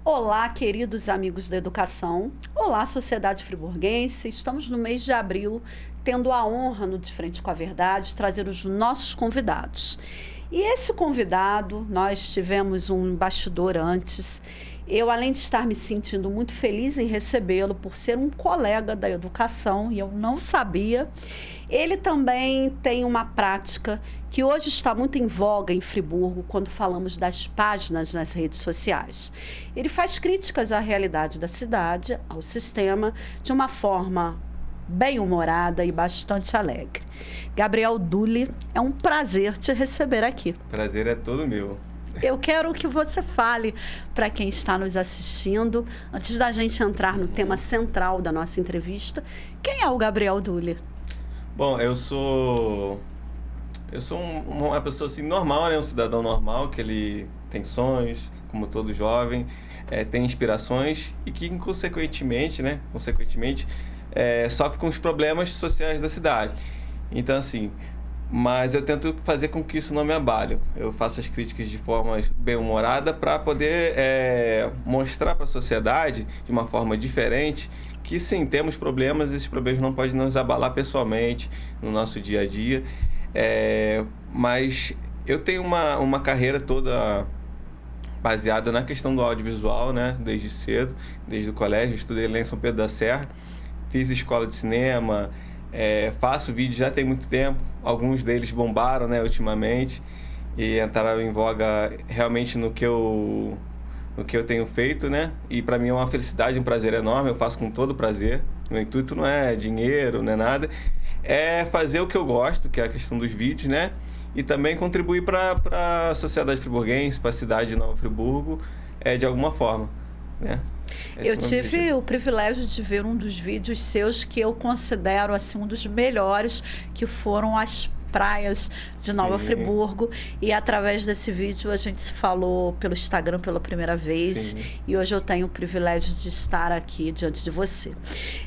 Olá, queridos amigos da educação. Olá, sociedade friburguense. Estamos no mês de abril, tendo a honra no De Frente com a Verdade de trazer os nossos convidados. E esse convidado, nós tivemos um bastidor antes. Eu, além de estar me sentindo muito feliz em recebê-lo por ser um colega da educação, e eu não sabia, ele também tem uma prática que hoje está muito em voga em Friburgo quando falamos das páginas nas redes sociais. Ele faz críticas à realidade da cidade, ao sistema, de uma forma bem-humorada e bastante alegre. Gabriel Dulli, é um prazer te receber aqui. Prazer é todo meu. Eu quero que você fale para quem está nos assistindo, antes da gente entrar no tema central da nossa entrevista, quem é o Gabriel Dulli? Bom, eu sou uma pessoa assim normal, né? Um cidadão normal, que ele tem sonhos, como todo jovem, tem inspirações e que consequentemente sofre com os problemas sociais da cidade. Então assim, mas eu tento fazer com que isso não me abale. Eu faço as críticas de forma bem-humorada para poder mostrar para a sociedade, de uma forma diferente, que sim, temos problemas, esses problemas não podem nos abalar pessoalmente, no nosso dia a dia. Mas eu tenho uma carreira toda baseada na questão do audiovisual, né? Desde cedo, desde o colégio, estudei lá em São Pedro da Serra, fiz escola de cinema, faço vídeo já tem muito tempo, alguns deles bombaram, né, ultimamente, e entraram em voga realmente no que eu tenho feito, né, e para mim é uma felicidade, um prazer enorme, eu faço com todo prazer, meu intuito não é dinheiro, não é nada, é fazer o que eu gosto, que é a questão dos vídeos, né, e também contribuir para a sociedade friburguense, para a cidade de Nova Friburgo, de alguma forma, né. Eu tive o privilégio de ver um dos vídeos seus que eu considero assim um dos melhores, que foram as praias de Nova Friburgo, e através desse vídeo a gente se falou pelo Instagram pela primeira vez. Sim. E hoje eu tenho o privilégio de estar aqui diante de você.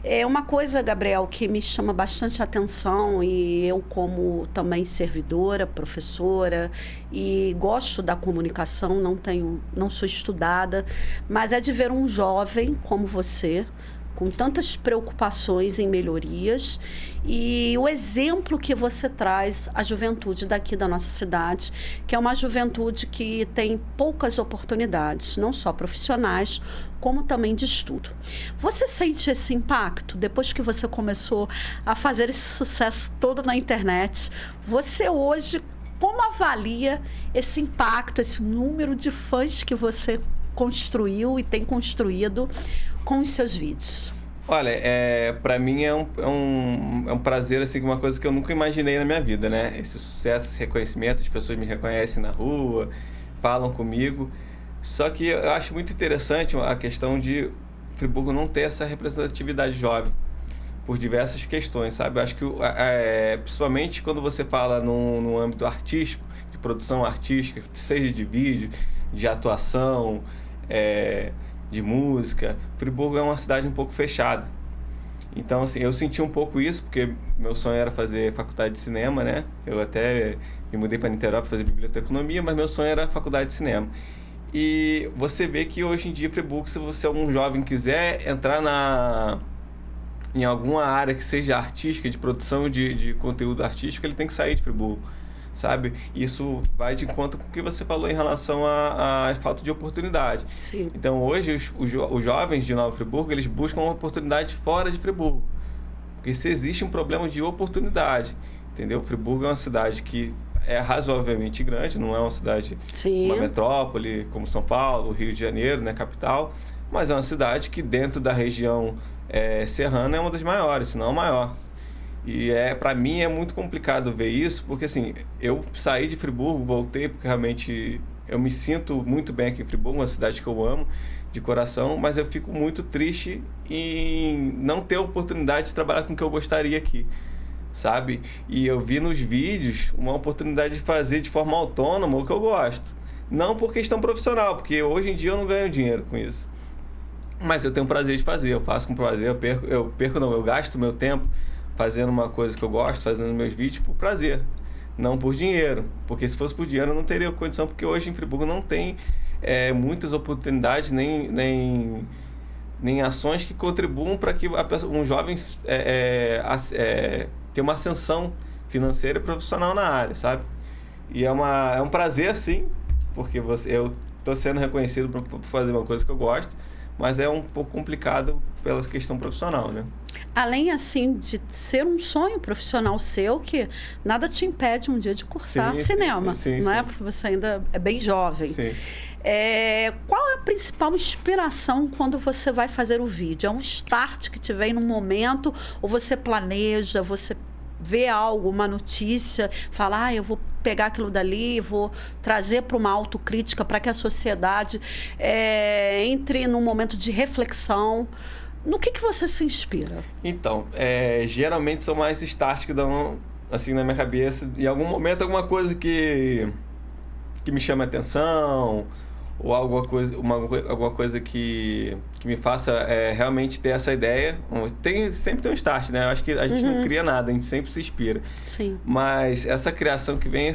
É uma coisa, Gabriel, que me chama bastante atenção, e eu como também servidora, professora, e gosto da comunicação, não sou estudada, mas é de ver um jovem como você, com tantas preocupações em melhorias, e o exemplo que você traz à juventude daqui da nossa cidade, que é uma juventude que tem poucas oportunidades, não só profissionais, como também de estudo. Você sente esse impacto depois que você começou a fazer esse sucesso todo na internet? Você hoje, como avalia esse impacto, esse número de fãs que você construiu e tem construído com os seus vídeos? Olha, para mim é um prazer, assim, uma coisa que eu nunca imaginei na minha vida, né? Esse sucesso, esse reconhecimento, as pessoas me reconhecem na rua, falam comigo. Só que eu acho muito interessante a questão de Friburgo não ter essa representatividade jovem, por diversas questões, sabe? Eu acho que, principalmente quando você fala no âmbito artístico, de produção artística, seja de vídeo, de atuação, de música, Friburgo é uma cidade um pouco fechada. Então, assim, eu senti um pouco isso, porque meu sonho era fazer faculdade de cinema, né? Eu até me mudei para Niterói para fazer biblioteconomia, mas meu sonho era faculdade de cinema. E você vê que hoje em dia, Friburgo, se você é um jovem quiser entrar em alguma área que seja artística, de produção de conteúdo artístico, ele tem que sair de Friburgo, sabe? Isso vai de encontro com o que você falou em relação à falta de oportunidade. Sim. Então, hoje, os jovens de Nova Friburgo, eles buscam uma oportunidade fora de Friburgo. Porque se existe um problema de oportunidade, entendeu? Friburgo é uma cidade que é razoavelmente grande, não é uma cidade, uma metrópole como São Paulo, Rio de Janeiro, né, capital, mas é uma cidade que dentro da região serrana é uma das maiores, se não a maior. E para mim é muito complicado ver isso, porque assim, eu saí de Friburgo, voltei porque realmente eu me sinto muito bem aqui em Friburgo, uma cidade que eu amo de coração, mas eu fico muito triste em não ter a oportunidade de trabalhar com o que eu gostaria aqui, sabe? E eu vi nos vídeos uma oportunidade de fazer de forma autônoma o que eu gosto. Não por questão profissional, porque hoje em dia eu não ganho dinheiro com isso. Mas eu tenho prazer de fazer, eu faço com prazer, eu gasto meu tempo fazendo uma coisa que eu gosto, fazendo meus vídeos por prazer, não por dinheiro. Porque se fosse por dinheiro eu não teria condição, porque hoje em Friburgo não tem muitas oportunidades, nem ações que contribuam para que um jovem tenha uma ascensão financeira e profissional na área, sabe? E é um prazer, sim, porque eu estou sendo reconhecido por fazer uma coisa que eu gosto, mas é um pouco complicado pela questão profissional, né? Além, assim, de ser um sonho profissional seu, que nada te impede um dia de cursar cinema, não é? Porque você ainda é bem jovem. Sim. Qual é a principal inspiração quando você vai fazer o vídeo? É um start que te vem num momento, ou você planeja, você vê algo, uma notícia, fala, eu vou pegar aquilo dali, vou trazer para uma autocrítica, para que a sociedade entre num momento de reflexão. No que você se inspira? Então, geralmente são mais starts que dão assim na minha cabeça. Em algum momento, alguma coisa que me chama a atenção, ou alguma coisa que me faça realmente ter essa ideia. Sempre tem um start, né? Eu acho que a gente não cria nada, a gente sempre se inspira. Sim. Mas essa criação que vem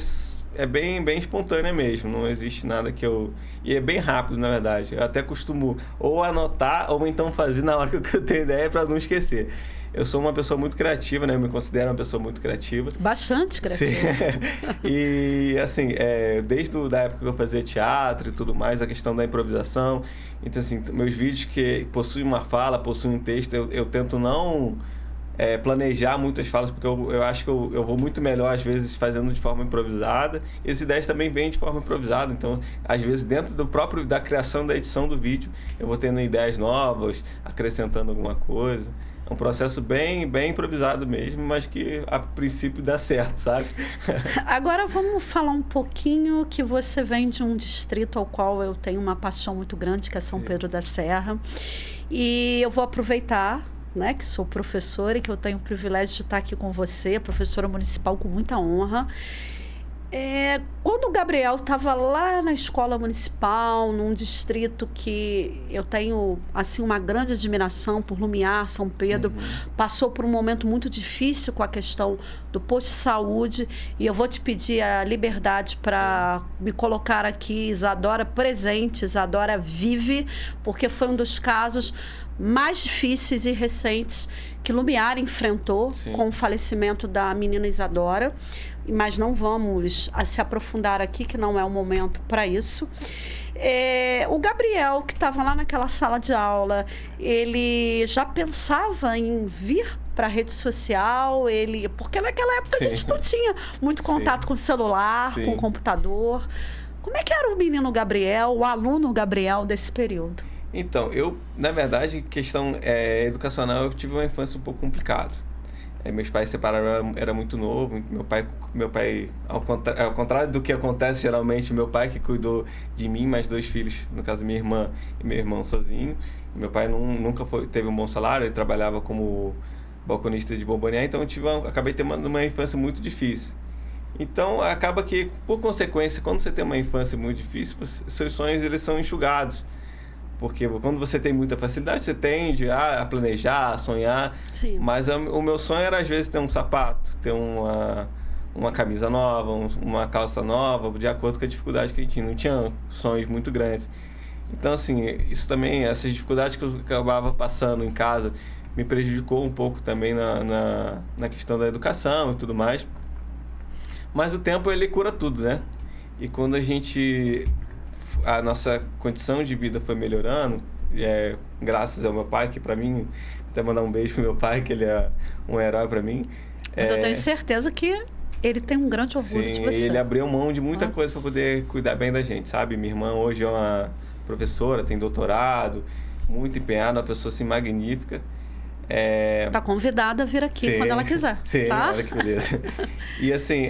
é bem espontânea mesmo, não existe nada que eu... E é bem rápido, na verdade. Eu até costumo ou anotar, ou então fazer na hora que eu tenho ideia para não esquecer. Eu sou uma pessoa muito criativa, né? Eu me considero uma pessoa muito criativa. Bastante criativa. Sim. E, assim, desde a época que eu fazia teatro e tudo mais, a questão da improvisação. Então, assim, meus vídeos que possuem uma fala, possuem um texto, eu tento não planejar muitas falas, porque eu acho que eu vou muito melhor, às vezes, fazendo de forma improvisada. E as ideias também vêm de forma improvisada. Então, às vezes, dentro da criação da edição do vídeo, eu vou tendo ideias novas, acrescentando alguma coisa. É um processo bem improvisado mesmo, mas que a princípio dá certo, sabe? Agora vamos falar um pouquinho que você vem de um distrito ao qual eu tenho uma paixão muito grande, que é São Pedro da Serra. E eu vou aproveitar, né, que sou professora e que eu tenho o privilégio de estar aqui com você, professora municipal com muita honra. Quando o Gabriel estava lá na escola municipal, num distrito que eu tenho assim uma grande admiração por Lumiar, São Pedro, passou por um momento muito difícil com a questão do posto de saúde, e eu vou te pedir a liberdade para me colocar aqui, Isadora presente, Isadora vive, porque foi um dos casos mais difíceis e recentes que Lumiar enfrentou com o falecimento da menina Isadora. Mas não vamos se aprofundar aqui, que não é o momento para isso. O Gabriel, que estava lá naquela sala de aula, ele já pensava em vir para a rede social? Porque naquela época a gente não tinha muito contato com o celular, com o computador. Como é que era o menino Gabriel, o aluno Gabriel desse período? Então, na verdade, questão educacional, eu tive uma infância um pouco complicada. Meus pais se separaram, era muito novo. Meu pai ao contrário do que acontece geralmente, meu pai que cuidou de mim, mais 2 filhos, no caso minha irmã e meu irmão sozinho. Meu pai nunca teve um bom salário, ele trabalhava como balconista de bombonier, então acabei tendo uma infância muito difícil. Então acaba que, por consequência, quando você tem uma infância muito difícil, seus sonhos eles são enxugados. Porque quando você tem muita facilidade, você tende a planejar, a sonhar. Sim. Mas o meu sonho era, às vezes, ter um sapato, ter uma camisa nova, uma calça nova, de acordo com a dificuldade que a gente tinha. Não tinha sonhos muito grandes. Então, assim, isso também, essas dificuldades que eu acabava passando em casa, me prejudicou um pouco também na questão da educação e tudo mais. Mas o tempo, ele cura tudo, né? E quando a nossa condição de vida foi melhorando, graças ao meu pai, que para mim, até mandar um beijo pro meu pai, que ele é um herói para mim. Mas eu tenho certeza que ele tem um grande orgulho de você. Ele abriu mão de muita coisa para poder cuidar bem da gente, sabe? Minha irmã hoje é uma professora, tem doutorado, muito empenhada, uma pessoa assim magnífica. Tá convidada a vir aqui quando ela quiser. Sim, tá? Olha que beleza. E assim,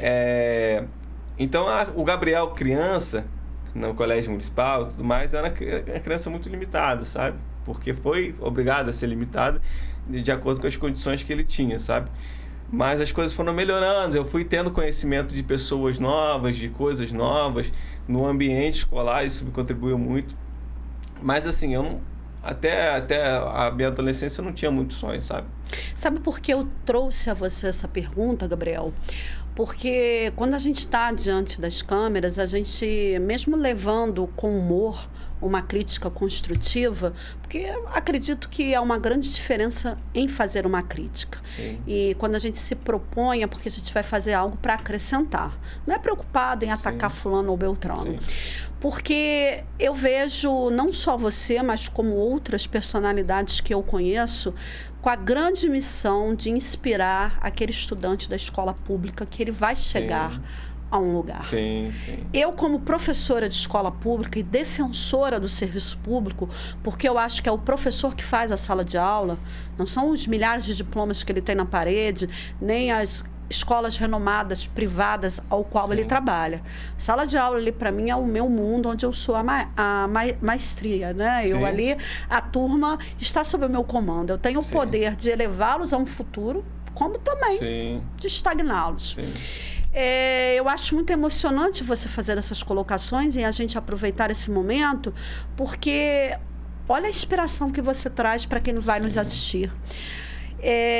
então o Gabriel criança, no colégio municipal e tudo mais, era uma criança muito limitada, sabe? Porque foi obrigado a ser limitado de acordo com as condições que ele tinha, sabe? Mas as coisas foram melhorando, eu fui tendo conhecimento de pessoas novas, de coisas novas, no ambiente escolar, isso me contribuiu muito. Mas assim, até a minha adolescência eu não tinha muitos sonhos, sabe? Sabe por que eu trouxe a você essa pergunta, Gabriel? Porque quando a gente está diante das câmeras, a gente, mesmo levando com humor uma crítica construtiva, porque acredito que há uma grande diferença em fazer uma crítica. Sim. E quando a gente se propõe, é porque a gente vai fazer algo para acrescentar. Não é preocupado em atacar fulano ou beltrano. Sim. Porque eu vejo não só você, mas como outras personalidades que eu conheço, com a grande missão de inspirar aquele estudante da escola pública que ele vai chegar a um lugar. Sim, sim. Eu, como professora de escola pública e defensora do serviço público, porque eu acho que é o professor que faz a sala de aula, não são os milhares de diplomas que ele tem na parede, nem as escolas renomadas, privadas, ao qual ele trabalha. Sala de aula ali, para mim, é o meu mundo, onde eu sou a maestria, né? Eu ali, a turma está sob o meu comando. Eu tenho o poder de elevá-los a um futuro, como também de estagná-los. Eu acho muito emocionante você fazer essas colocações e a gente aproveitar esse momento, porque olha a inspiração que você traz para quem vai nos assistir.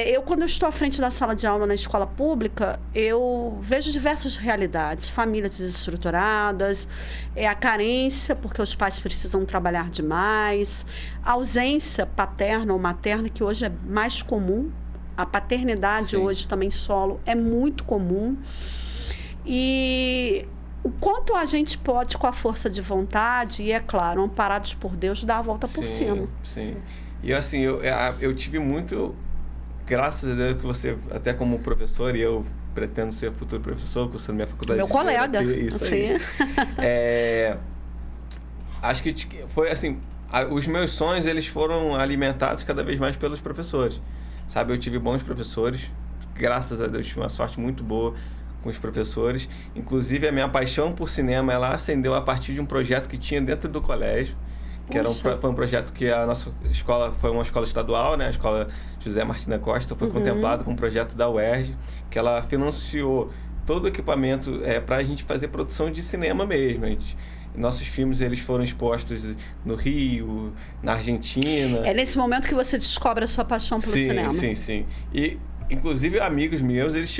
Eu, quando eu estou à frente da sala de aula na escola pública, eu vejo diversas realidades. Famílias desestruturadas, a carência, porque os pais precisam trabalhar demais, a ausência paterna ou materna, que hoje é mais comum. A paternidade hoje também solo é muito comum. E o quanto a gente pode, com a força de vontade, e é claro, amparados por Deus, dar a volta por cima. Sim. E assim, eu tive muito... Graças a Deus que você, até como professor, e eu pretendo ser futuro professor, cursando minha faculdade meu de colega. Isso aí. Acho que foi assim, os meus sonhos, eles foram alimentados cada vez mais pelos professores. Sabe, eu tive bons professores, graças a Deus tive uma sorte muito boa com os professores. Inclusive, a minha paixão por cinema, ela acendeu a partir de um projeto que tinha dentro do colégio. Que foi um projeto que a nossa escola foi uma escola estadual, né? A escola José Martins da Costa foi contemplada com um projeto da UERJ, que ela financiou todo o equipamento para a gente fazer produção de cinema mesmo. Nossos filmes, eles foram expostos no Rio, na Argentina. É nesse momento que você descobre a sua paixão pelo cinema. Sim. E, inclusive, amigos meus, eles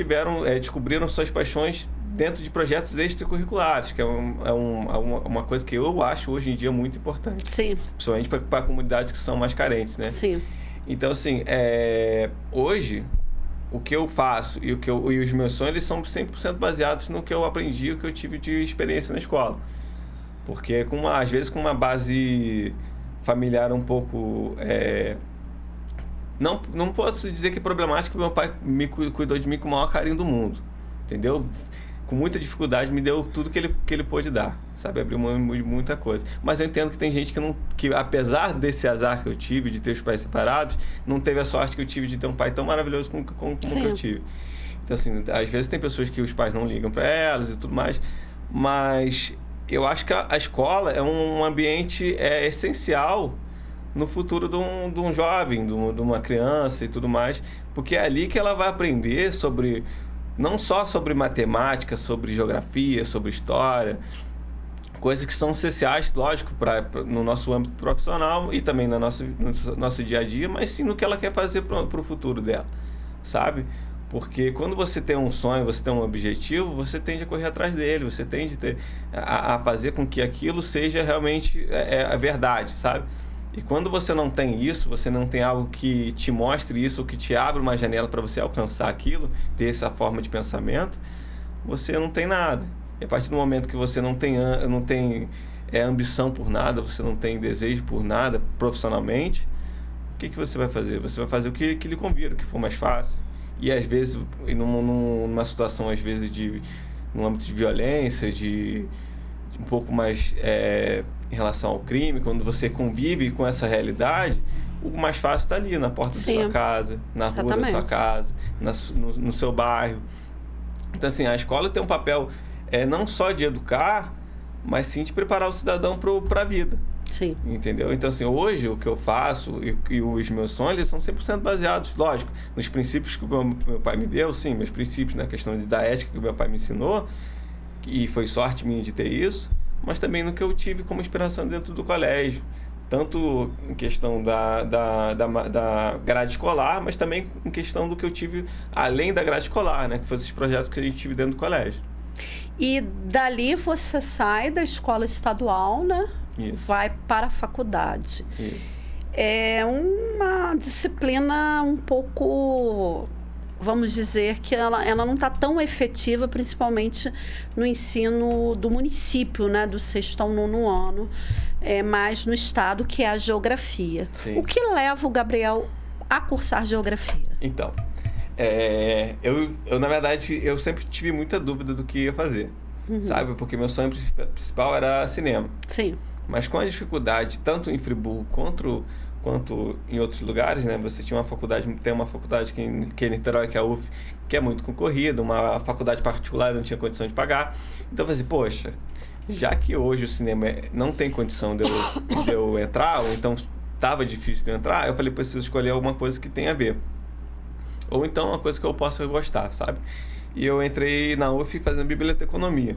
descobriram suas paixões dentro de projetos extracurriculares, que é uma coisa que eu acho hoje em dia muito importante. Sim. Principalmente para comunidades que são mais carentes, né? Sim. Então, assim, hoje, o que eu faço e os meus sonhos, eles são 100% baseados no que eu aprendi, o que eu tive de experiência na escola. Porque, às vezes, com uma base familiar um pouco... Não posso dizer que é problemático, meu pai cuidou de mim com o maior carinho do mundo, entendeu? Com muita dificuldade, me deu tudo que ele pôde dar, sabe? Abriu mão de muita coisa. Mas eu entendo que tem gente que apesar desse azar que eu tive, de ter os pais separados, não teve a sorte que eu tive de ter um pai tão maravilhoso como que eu tive. Então, assim, às vezes tem pessoas que os pais não ligam para elas e tudo mais, mas eu acho que a escola é um ambiente essencial no futuro de um jovem, de uma criança e tudo mais, porque é ali que ela vai aprender não só sobre matemática, sobre geografia, sobre história, coisas que são essenciais, lógico, no nosso âmbito profissional e também no nosso dia a dia, mas sim no que ela quer fazer para o futuro dela, sabe? Porque quando você tem um sonho, você tem um objetivo, você tende a correr atrás dele, você tende a fazer com que aquilo seja realmente a verdade, sabe? E quando você não tem isso, você não tem algo que te mostre isso, ou que te abra uma janela para você alcançar aquilo, ter essa forma de pensamento, você não tem nada. E a partir do momento que você não tem ambição por nada, você não tem desejo por nada profissionalmente, o que você vai fazer? Você vai fazer o que lhe convira, o que for mais fácil. E às vezes, numa situação, às vezes, no âmbito de violência, de um pouco mais em relação ao crime, quando você convive com essa realidade, o mais fácil está ali, na porta da sua casa, na rua da sua casa, no seu bairro. Então, assim, a escola tem um papel não só de educar, mas sim de preparar o cidadão para a vida. Sim. Entendeu? Então, assim, hoje o que eu faço e os meus sonhos, eles são 100% baseados, lógico, nos princípios que o meu pai me deu, sim, meus princípios na questão da ética que o meu pai me ensinou, e foi sorte minha de ter isso, mas também no que eu tive como inspiração dentro do colégio, tanto em questão da grade escolar, mas também em questão do que eu tive além da grade escolar, né? Que foram esses projetos que a gente tive dentro do colégio. E dali você sai da escola estadual, né? Isso. Vai para a faculdade. Isso. É uma disciplina um pouco, vamos dizer, que ela não está tão efetiva, principalmente no ensino do município, né? Do 6º ao 9º ano, mas no estado, que é a geografia. Sim. O que leva o Gabriel a cursar geografia? Então, eu na verdade, eu sempre tive muita dúvida do que ia fazer, sabe? Porque meu sonho principal era cinema. Sim. Mas com a dificuldade, tanto em Friburgo quanto em outros lugares, né? Você tinha tem uma faculdade que em Niterói, que é a UF, que é muito concorrida, uma faculdade particular eu não tinha condição de pagar. Então eu falei assim, poxa, já que hoje o cinema não tem condição de eu entrar, ou então estava difícil de eu entrar, eu falei, preciso escolher alguma coisa que tenha a ver. Ou então uma coisa que eu possa gostar, sabe? E eu entrei na UF fazendo biblioteconomia.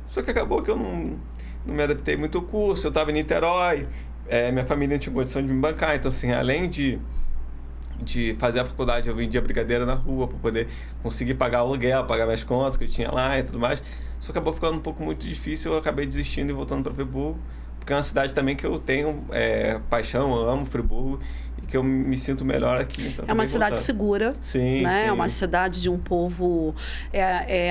Só que acabou que eu não me adaptei muito ao curso, eu estava em Niterói, minha família não tinha condição de me bancar, então assim, além de fazer a faculdade, eu vendia brigadeiro na rua para poder conseguir pagar o aluguel, pagar minhas contas que eu tinha lá e tudo mais. Isso acabou ficando um pouco muito difícil, eu acabei desistindo e voltando para Friburgo, porque é uma cidade também que eu tenho paixão, eu amo Friburgo e que eu me sinto melhor aqui. Então é uma cidade segura, sim, né? Sim. É uma cidade de um povo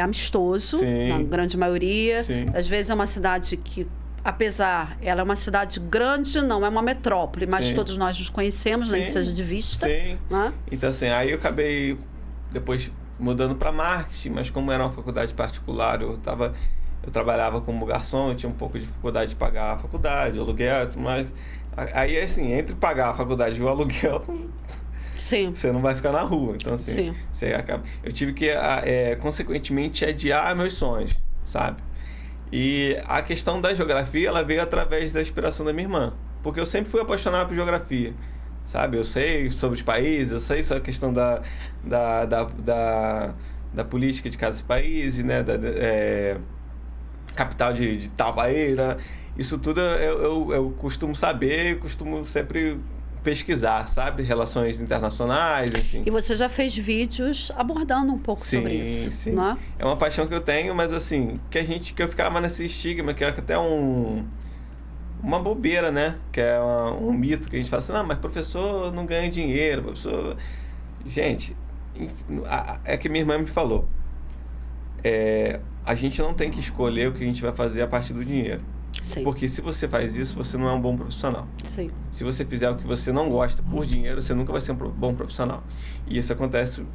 amistoso, sim. na grande maioria. Sim. Às vezes é uma cidade que, apesar, ela é uma cidade grande, não é uma metrópole, mas sim. todos nós nos conhecemos, sim. nem que seja de vista. Sim. Né? Então assim, aí eu acabei depois mudando para marketing, mas como era uma faculdade particular, eu trabalhava como garçom, eu tinha um pouco de dificuldade de pagar a faculdade, o aluguel, tudo mais. Aí, assim, entre pagar a faculdade e o aluguel, sim. você não vai ficar na rua. Então, assim, sim. Você acaba... Eu tive que, consequentemente, adiar meus sonhos, sabe? E a questão da geografia, ela veio através da inspiração da minha irmã. Porque eu sempre fui apaixonado por geografia, sabe? Eu sei sobre os países, eu sei sobre a questão da política de cada país, né? Capital de tal país, né? Isso tudo eu costumo saber, costumo sempre pesquisar, sabe? Relações internacionais, enfim. E você já fez vídeos abordando um pouco sobre isso, sim. né? É uma paixão que eu tenho, mas assim, que eu ficava nesse estigma, que é até uma bobeira, né? Que é um mito que a gente fala assim, não, mas professor não ganha dinheiro, professor... Gente, é que minha irmã me falou. A gente não tem que escolher o que a gente vai fazer a partir do dinheiro. Sim. Porque se você faz isso, você não é um bom profissional. Sim. Se você fizer o que você não gosta por dinheiro, você nunca vai ser um bom profissional. E isso acontece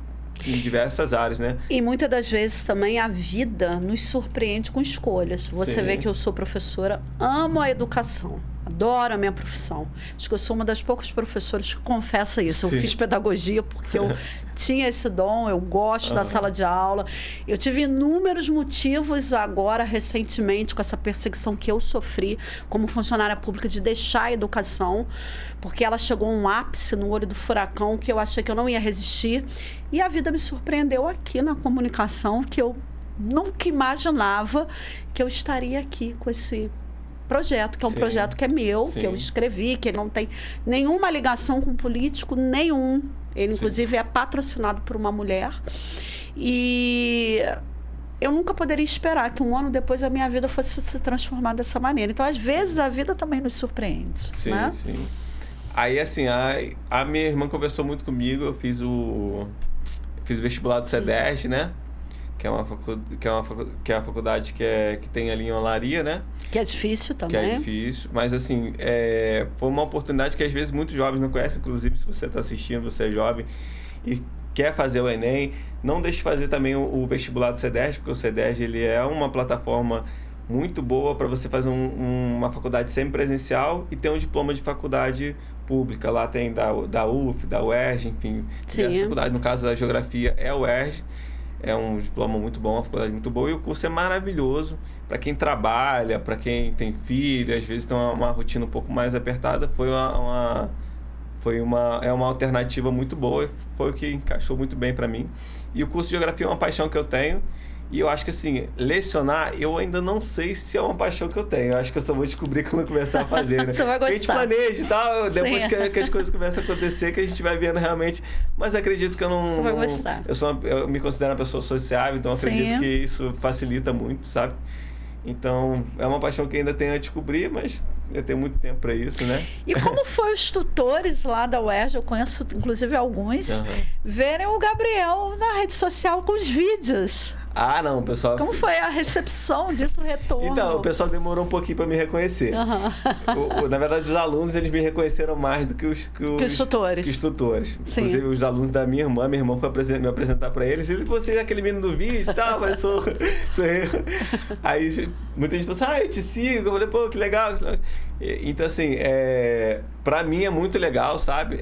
em diversas áreas, né? E muitas das vezes também a vida nos surpreende com escolhas. Você vê que eu sou professora, amo a educação. Adoro a minha profissão. Acho que eu sou uma das poucas professoras que confessa isso. Eu fiz pedagogia porque eu tinha esse dom, eu gosto da sala de aula. Eu tive inúmeros motivos agora, recentemente, com essa perseguição que eu sofri como funcionária pública, de deixar a educação, porque ela chegou a um ápice no olho do furacão que eu achei que eu não ia resistir. E a vida me surpreendeu aqui na comunicação, que eu nunca imaginava que eu estaria aqui com esse projeto, que é um projeto que é meu, que eu escrevi, que ele não tem nenhuma ligação com político nenhum. Ele, inclusive, é patrocinado por uma mulher. E eu nunca poderia esperar que um ano depois a minha vida fosse se transformar dessa maneira. Então, às vezes, a vida também nos surpreende. Sim, né? sim. Aí, assim, a minha irmã conversou muito comigo, eu fiz o vestibular do CEDERJ, né? Que é a faculdade que tem ali em Olaria, né? Que é difícil também. Que é difícil, mas assim, foi uma oportunidade que às vezes muitos jovens não conhecem, inclusive se você está assistindo, você é jovem e quer fazer o Enem, não deixe de fazer também o vestibular do CEDERJ, porque o CEDERJ ele é uma plataforma muito boa para você fazer uma faculdade semipresencial e ter um diploma de faculdade pública. Lá tem da UF, da UERJ, enfim, diversas faculdades. No caso da geografia é a UERJ. É um diploma muito bom, uma faculdade muito boa, e o curso é maravilhoso para quem trabalha, para quem tem filho, às vezes tem uma rotina um pouco mais apertada. É uma alternativa muito boa, foi o que encaixou muito bem para mim. E o curso de geografia é uma paixão que eu tenho, E eu acho que, assim, lecionar, eu ainda não sei se é uma paixão que eu tenho. Eu acho que eu só vou descobrir quando eu começar a fazer, né? Você vai gostar. A gente planeja e tal, depois que as coisas começam a acontecer, que a gente vai vendo realmente. Mas acredito que eu não... Você vai gostar. Eu me considero uma pessoa sociável, então acredito que isso facilita muito, sabe? Então, é uma paixão que ainda tenho a descobrir, mas eu tenho muito tempo para isso, né? E como foi os tutores lá da UERJ, eu conheço inclusive alguns, verem o Gabriel na rede social com os vídeos? Ah, não, pessoal... Como foi a recepção disso, o retorno? Então, o pessoal demorou um pouquinho para me reconhecer. Na verdade, os alunos, eles me reconheceram mais do que os tutores. Os tutores. Sim. Inclusive, os alunos da minha irmã foi me apresentar para eles. E você é aquele menino do vídeo e tal, mas sou eu. Aí, muita gente falou assim, eu te sigo. Eu falei, pô, que legal. Então, assim, para mim é muito legal, sabe?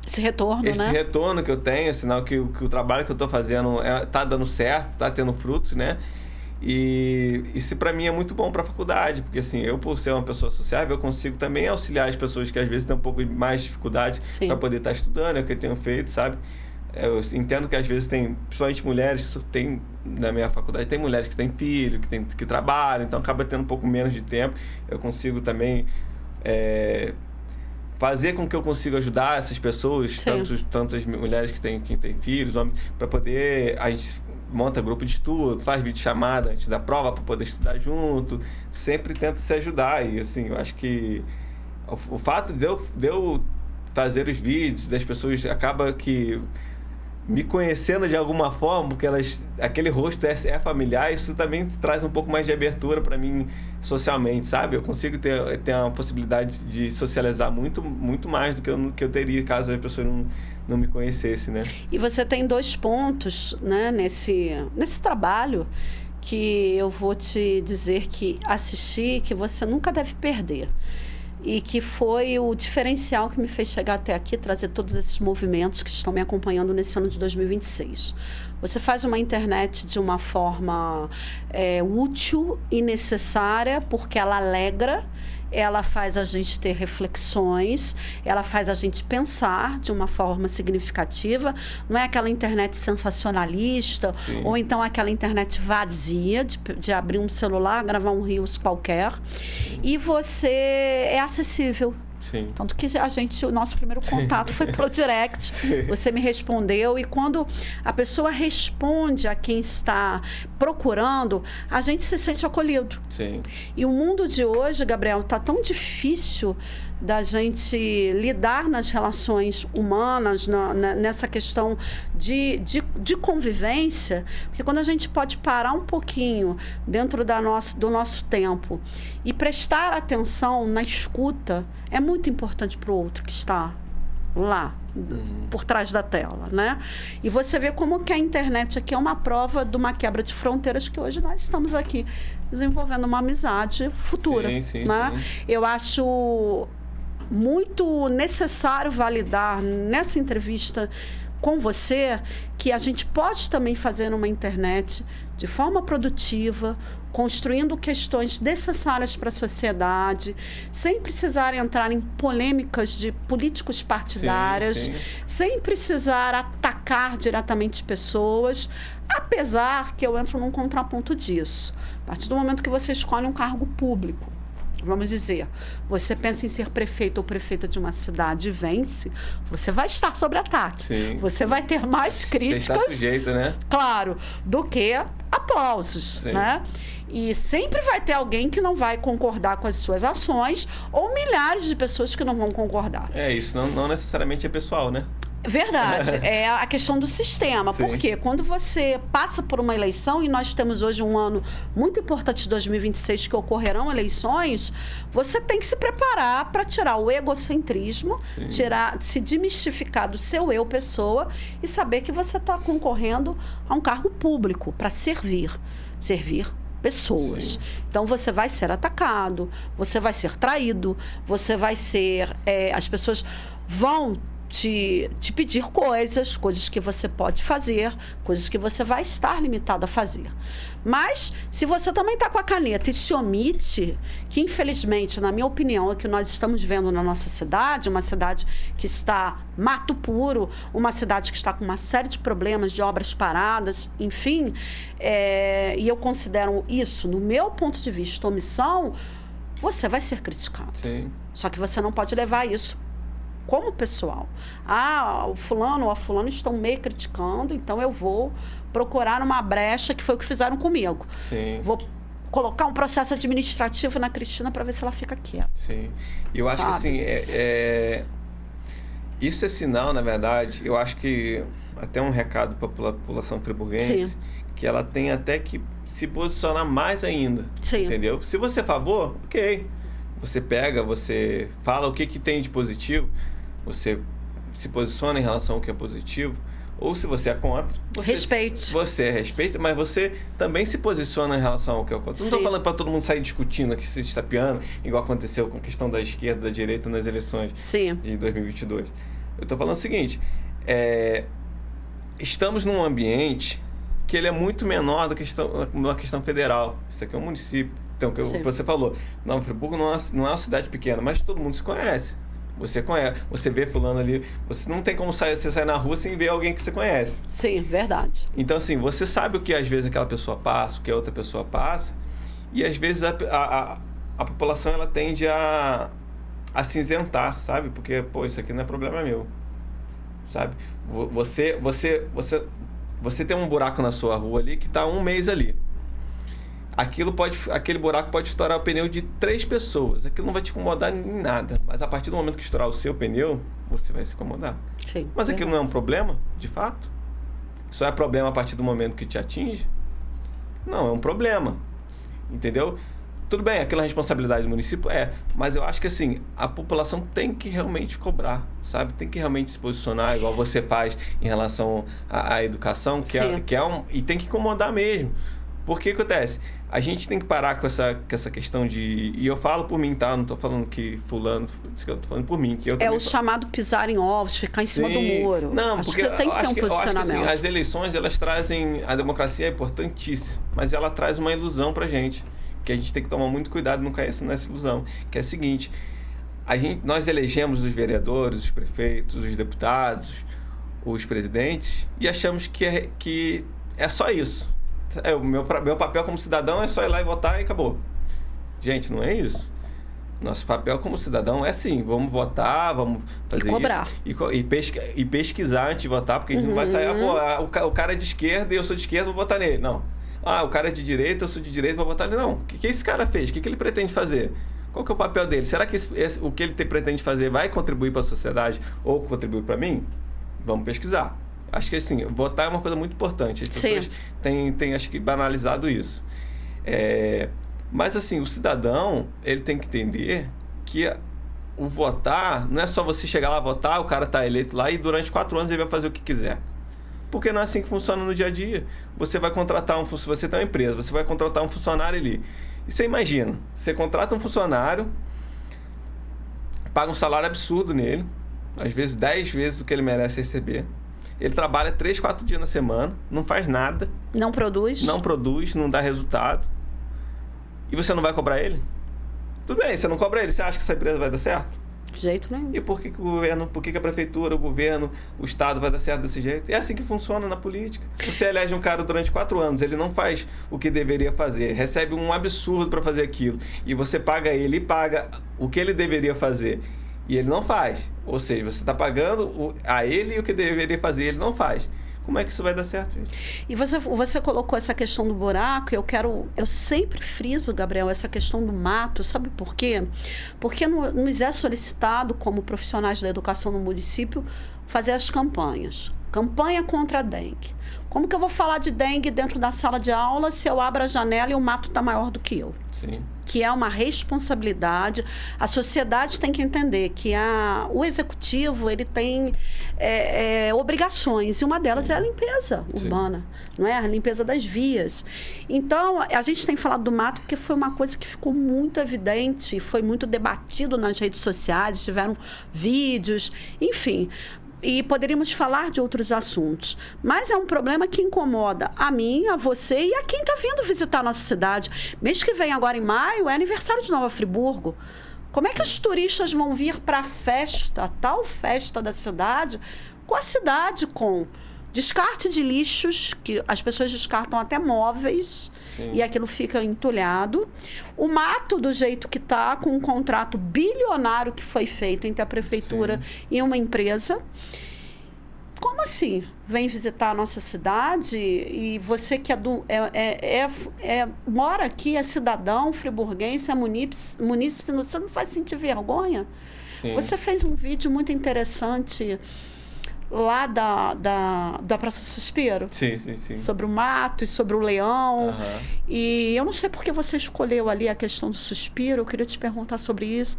Esse retorno, né? Esse retorno que eu tenho, sinal que o trabalho que eu estou fazendo tá dando certo, tá tendo frutos, né? E isso para mim é muito bom para a faculdade, porque assim, eu por ser uma pessoa sociável, eu consigo também auxiliar as pessoas que às vezes têm um pouco mais dificuldade para poder estar estudando, é o que eu tenho feito, sabe? Eu entendo que às vezes tem, principalmente mulheres, na minha faculdade tem mulheres que têm filho, que trabalham, então acaba tendo um pouco menos de tempo. Eu consigo também... fazer com que eu consiga ajudar essas pessoas, tanto as mulheres que têm filhos, homens, para poder... A gente monta grupo de estudo, faz videochamada antes da prova para poder estudar junto, sempre tenta se ajudar. E assim, eu acho que o fato de eu fazer os vídeos, das pessoas acaba que me conhecendo de alguma forma, porque aquele rosto é familiar, isso também traz um pouco mais de abertura para mim socialmente, sabe? Eu consigo ter uma possibilidade de socializar muito, muito mais do que eu teria caso a pessoa não me conhecesse, né? E você tem 2 pontos, né, nesse trabalho que eu vou te dizer que assisti, que você nunca deve perder. E que foi o diferencial que me fez chegar até aqui, trazer todos esses movimentos que estão me acompanhando nesse ano de 2026. Você faz uma internet de uma forma útil e necessária, porque ela alegra, ela faz a gente ter reflexões, ela faz a gente pensar de uma forma significativa. Não é aquela internet sensacionalista, ou então aquela internet vazia, de abrir um celular, gravar um Reels qualquer. E você é acessível. Sim. Tanto que o nosso primeiro contato foi pelo direct. Você me respondeu, e quando a pessoa responde a quem está procurando, a gente se sente acolhido. Sim. E o mundo de hoje, Gabriel, está tão difícil da gente lidar nas relações humanas, nessa questão de convivência, porque quando a gente pode parar um pouquinho dentro do nosso tempo e prestar atenção na escuta, é muito importante para o outro que está lá, por trás da tela, né? E você vê como que a internet aqui é uma prova de uma quebra de fronteiras, que hoje nós estamos aqui desenvolvendo uma amizade futura, né? Eu acho muito necessário validar nessa entrevista com você que a gente pode também fazer uma internet de forma produtiva, construindo questões necessárias para a sociedade, sem precisar entrar em polêmicas de políticos partidários, sem precisar atacar diretamente pessoas, apesar que eu entro num contraponto disso. A partir do momento que você escolhe um cargo público, vamos dizer, você pensa em ser prefeito ou prefeita de uma cidade e vence, você vai estar sob ataque. Você vai ter mais críticas, você está sujeito, né? Claro, do que aplausos, né? E sempre vai ter alguém que não vai concordar com as suas ações, ou milhares de pessoas que não vão concordar. Isso não necessariamente é pessoal, né? Verdade, é a questão do sistema, porque quando você passa por uma eleição, e nós temos hoje um ano muito importante de 2026, que ocorrerão eleições, você tem que se preparar para tirar o egocentrismo, se demistificar do seu eu pessoa e saber que você está concorrendo a um cargo público para servir pessoas. Então você vai ser atacado, você vai ser traído, você vai ser... as pessoas vão te pedir coisas que você pode fazer, coisas que você vai estar limitado a fazer. Mas, se você também está com a caneta e se omite, que infelizmente, na minha opinião, é o que nós estamos vendo na nossa cidade, uma cidade que está mato puro, uma cidade que está com uma série de problemas, de obras paradas, enfim, e eu considero isso, no meu ponto de vista, omissão, você vai ser criticado. Sim. Só que você não pode levar isso como pessoal. O fulano ou a fulana estão me criticando, então eu vou procurar uma brecha, que foi o que fizeram comigo. Sim. Vou colocar um processo administrativo na Cristina para ver se ela fica quieta. Sim. E eu acho que assim, isso é sinal, na verdade, eu acho que até um recado para a população friburguense, que ela tem até que se posicionar mais ainda. Sim. Entendeu? Se você é a favor, ok. Você pega, você fala o que tem de positivo, você se posiciona em relação ao que é positivo, ou se você é contra, você respeita, mas você também se posiciona em relação ao que é contra. Não estou falando para todo mundo sair discutindo aqui, se estapeando, igual aconteceu com a questão da esquerda, da direita nas eleições de 2022. Eu estou falando o seguinte, estamos num ambiente que ele é muito menor do que uma questão federal. Isso aqui é um município. Então, o que você falou, Nova Friburgo não é uma cidade pequena, mas todo mundo se conhece. Você conhece, você vê fulano ali, você não tem como você sair na rua sem ver alguém que você conhece. Sim, verdade. Então, assim, você sabe o que às vezes aquela pessoa passa, o que a outra pessoa passa, e às vezes a população ela tende a cinzentar, sabe? Porque, pô, isso aqui não é problema meu, sabe? Você tem um buraco na sua rua ali que está 1 mês ali. Aquele buraco pode estourar o pneu de 3 pessoas. Aquilo não vai te incomodar em nada. Mas a partir do momento que estourar o seu pneu, você vai se incomodar. Sim, mas aquilo não é um problema, de fato? Só é problema a partir do momento que te atinge? Não, é um problema. Entendeu? Tudo bem, aquela responsabilidade do município mas eu acho que assim, a população tem que realmente cobrar, sabe? Tem que realmente se posicionar, igual você faz em relação à educação, e tem que incomodar mesmo. Porque o que acontece? A gente tem que parar com essa questão de... E eu falo por mim, tá? Não tô falando que fulano... Eu tô falando por mim. Que eu o chamado pisar em ovos, ficar em cima do muro. Não, porque tem que ter um posicionamento. Eu acho que, assim, as eleições, elas trazem... A democracia é importantíssima, mas ela traz uma ilusão pra gente, que a gente tem que tomar muito cuidado e não cair nessa ilusão. Que é a seguinte, nós elegemos os vereadores, os prefeitos, os deputados, os presidentes, e achamos que é só isso. O meu papel como cidadão é só ir lá e votar e acabou. Gente, não é isso. Nosso papel como cidadão é assim, vamos votar, vamos fazer cobrar. Isso. E pesquisar antes de votar, porque a gente não vai sair, o cara é de esquerda e eu sou de esquerda, vou votar nele. Não. O cara é de direita, eu sou de direita, vou votar nele. Não. O que esse cara fez? O que ele pretende fazer? Qual que é o papel dele? Será que o que ele pretende fazer vai contribuir para a sociedade ou contribuir para mim? Vamos pesquisar. Acho que assim, votar é uma coisa muito importante. As pessoas têm acho que, banalizado isso. Mas assim, o cidadão, ele tem que entender que o votar não é só você chegar lá, votar, o cara está eleito lá e durante 4 anos ele vai fazer o que quiser. Porque não é assim que funciona no dia a dia. Você vai contratar você tem uma empresa, você vai contratar um funcionário ali. E você imagina, você contrata um funcionário, paga um salário absurdo nele, às vezes 10 vezes o que ele merece receber. Ele trabalha 3, 4 dias na semana, não faz nada. Não produz, não dá resultado. E você não vai cobrar ele? Tudo bem, você não cobra ele, você acha que essa empresa vai dar certo? De jeito nenhum. E por que o governo, por que a prefeitura, o governo, o Estado vai dar certo desse jeito? É assim que funciona na política. Você elege um cara durante 4 anos, ele não faz o que deveria fazer, recebe um absurdo para fazer aquilo. E você paga ele e paga o que ele deveria fazer. E ele não faz. Ou seja, você está pagando a ele o que deveria fazer, ele não faz. Como é que isso vai dar certo, gente? E você colocou essa questão do buraco, eu sempre friso, Gabriel, essa questão do mato, sabe por quê? Porque nos é solicitado, como profissionais da educação no município, fazer as campanhas. campanha contra a dengue. Como que eu vou falar de dengue dentro da sala de aula se eu abro a janela e o mato está maior do que eu? Sim. Que é uma responsabilidade. A sociedade tem que entender que o executivo ele tem obrigações, e uma delas é a limpeza urbana, não é? A limpeza das vias. Então, a gente tem falado do mato porque foi uma coisa que ficou muito evidente, foi muito debatido nas redes sociais, tiveram vídeos, enfim. E poderíamos falar de outros assuntos. Mas é um problema que incomoda a mim, a você e a quem está vindo visitar a nossa cidade. Mês que vem, agora em maio, é aniversário de Nova Friburgo. Como é que os turistas vão vir para a festa, a tal festa da cidade, com a cidade, com descarte de lixos, que as pessoas descartam até móveis, sim, e aquilo fica entulhado. O mato do jeito que está, com um contrato bilionário que foi feito entre a prefeitura, sim, e uma empresa. Como assim? Vem visitar a nossa cidade e você que mora aqui, é cidadão, friburguense, é munícipe, você não vai sentir vergonha? Sim. Você fez um vídeo muito interessante lá da Praça Suspiro. Sim, sim, sim. Sobre o mato e sobre o leão. Uhum. E eu não sei porque você escolheu ali a questão do Suspiro. Eu queria te perguntar sobre isso.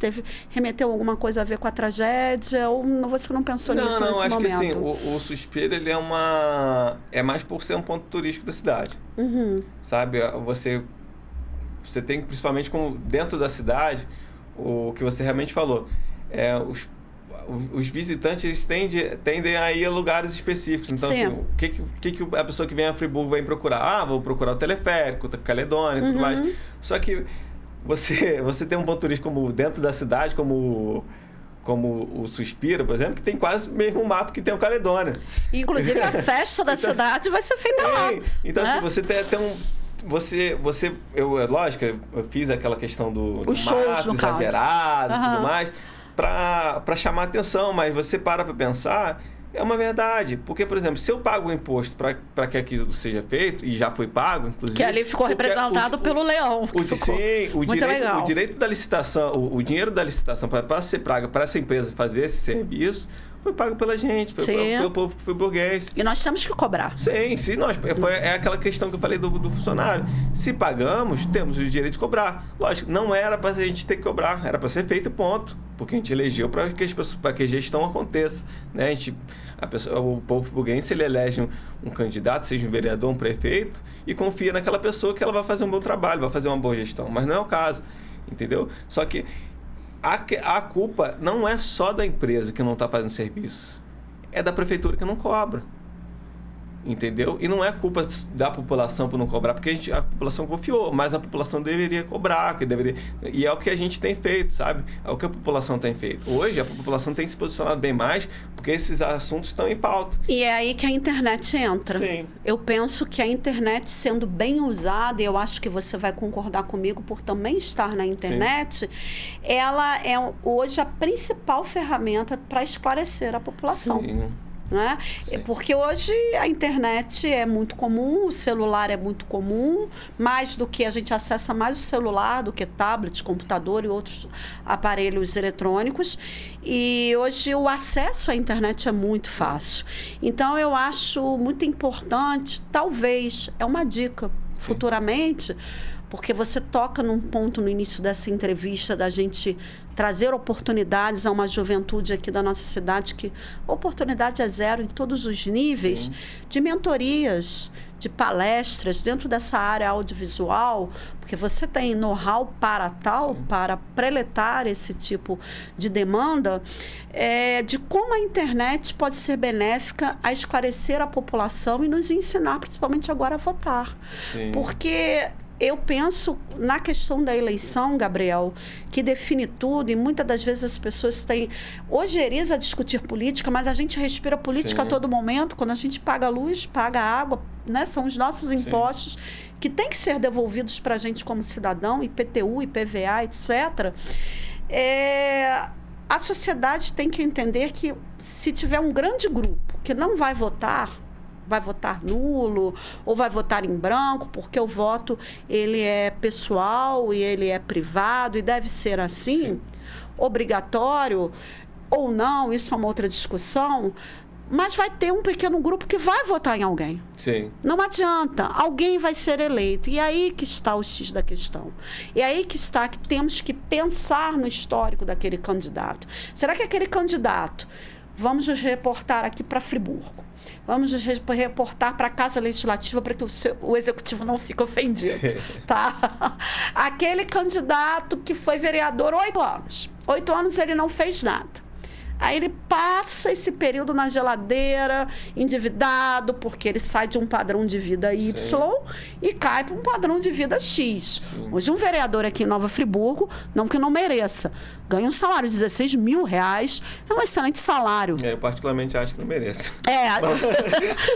Remeteu alguma coisa a ver com a tragédia? Ou você não pensou nisso nesse momento? Não, acho que assim, o Suspiro, ele é mais por ser um ponto turístico da cidade. Uhum. Sabe? Você tem, principalmente como dentro da cidade, o que você realmente falou, os visitantes eles tendem a ir a lugares específicos. Então, assim, o que a pessoa que vem a Friburgo vai procurar? Vou procurar o teleférico, o Caledônia e tudo mais. Só que você tem um ponto turístico como dentro da cidade, como o Suspiro, por exemplo, que tem quase o mesmo mato que tem o Caledônia. Inclusive, a festa da cidade vai ser feita lá. Então, assim, você tem um... Lógico, eu fiz aquela questão do mato exagerado e tudo mais, para chamar atenção, mas você para pensar, é uma verdade. Porque, por exemplo, se eu pago o imposto para que aquilo seja feito, e já foi pago, inclusive... Que ali ficou representado pelo leão. O direito da licitação, o dinheiro da licitação para ser pago para essa empresa fazer esse serviço, foi pago pela gente, foi pelo povo friburguense. E nós temos que cobrar. Sim, é aquela questão que eu falei do funcionário. Se pagamos, temos o direito de cobrar. Lógico, não era para a gente ter que cobrar, era para ser feito e ponto. Porque a gente elegeu para que a gestão aconteça. Né? O povo friburguense, ele elege um candidato, seja um vereador, um prefeito, e confia naquela pessoa que ela vai fazer um bom trabalho, vai fazer uma boa gestão. Mas não é o caso, entendeu? Só que a culpa não é só da empresa que não está fazendo serviço. É da prefeitura que não cobra. Entendeu? E não é culpa da população por não cobrar, porque a população confiou, mas a população deveria cobrar, e é o que a gente tem feito, sabe? É o que a população tem feito. Hoje, a população tem se posicionado bem mais, porque esses assuntos estão em pauta. E é aí que a internet entra. Sim. Eu penso que a internet, sendo bem usada, e eu acho que você vai concordar comigo por também estar na internet, sim, ela é hoje a principal ferramenta para esclarecer a população. Sim. Né? Porque hoje a internet é muito comum, o celular é muito comum, mais do que a gente acessa mais o celular do que tablet, computador e outros aparelhos eletrônicos. E hoje o acesso à internet é muito fácil. Então eu acho muito importante, talvez, é uma dica, sim, futuramente, porque você toca num ponto no início dessa entrevista da gente trazer oportunidades a uma juventude aqui da nossa cidade, que oportunidade é zero em todos os níveis, sim, de mentorias, de palestras dentro dessa área audiovisual, porque você tem know-how para tal, sim, para preletar esse tipo de demanda, de como a internet pode ser benéfica a esclarecer a população e nos ensinar, principalmente agora, a votar. Sim. Porque eu penso na questão da eleição, Gabriel, que define tudo, e muitas das vezes as pessoas têm ojeriza a discutir política, mas a gente respira política, sim, a todo momento. Quando a gente paga a luz, paga a água, né? São os nossos impostos, sim, que têm que ser devolvidos para a gente como cidadão, IPTU, IPVA, etc. A sociedade tem que entender que se tiver um grande grupo que não vai votar nulo ou vai votar em branco, porque o voto ele é pessoal e ele é privado e deve ser assim, sim, obrigatório ou não, isso é uma outra discussão, Mas vai ter um pequeno grupo que vai votar em alguém. Sim. Não adianta. Alguém vai ser eleito. E aí que está o X da questão. E aí que está que temos que pensar no histórico daquele candidato. Será que aquele candidato... Vamos nos reportar aqui para Friburgo. Vamos nos reportar para a Casa Legislativa para que o Executivo não fique ofendido. Tá? Aquele candidato que foi vereador 8 anos. 8 anos ele não fez nada. Aí ele passa esse período na geladeira, endividado, porque ele sai de um padrão de vida Y e cai para um padrão de vida X. Sim. Hoje um vereador aqui em Nova Friburgo, não que não mereça, ganha um salário de R$16 mil, é um excelente salário. Eu particularmente acho que não mereço.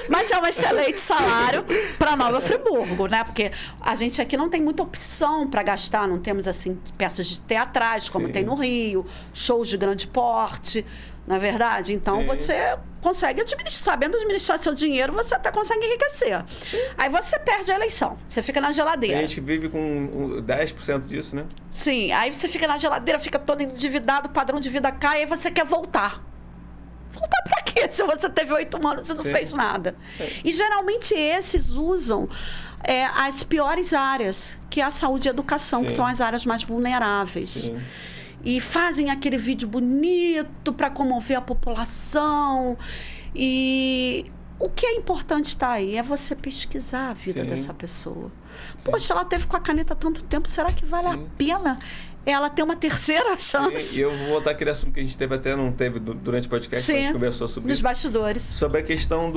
Mas é um excelente salário para Nova Friburgo, né? Porque a gente aqui não tem muita opção para gastar, não temos assim peças de teatrais, como tem no Rio, shows de grande porte, na verdade. Então você consegue sabendo administrar seu dinheiro, você até consegue enriquecer. Sim. Aí você perde a eleição, você fica na geladeira. Tem gente que vive com 10% disso, né? Sim, aí você fica na geladeira, fica todo endividado, o padrão de vida cai, aí você quer voltar. Voltar pra quê? Se você teve 8 anos e não fez nada. Sim. E geralmente esses usam as piores áreas, que é a saúde e a educação, que são as áreas mais vulneráveis. Sim. E fazem aquele vídeo bonito para comover a população. E o que é importante estar aí é você pesquisar a vida dessa pessoa. Poxa, ela teve com a caneta tanto tempo, será que vale a pena ela ter uma terceira chance? E eu vou voltar àquele assunto que a gente não teve durante o podcast, que a gente conversou sobre nos bastidores. Sobre a questão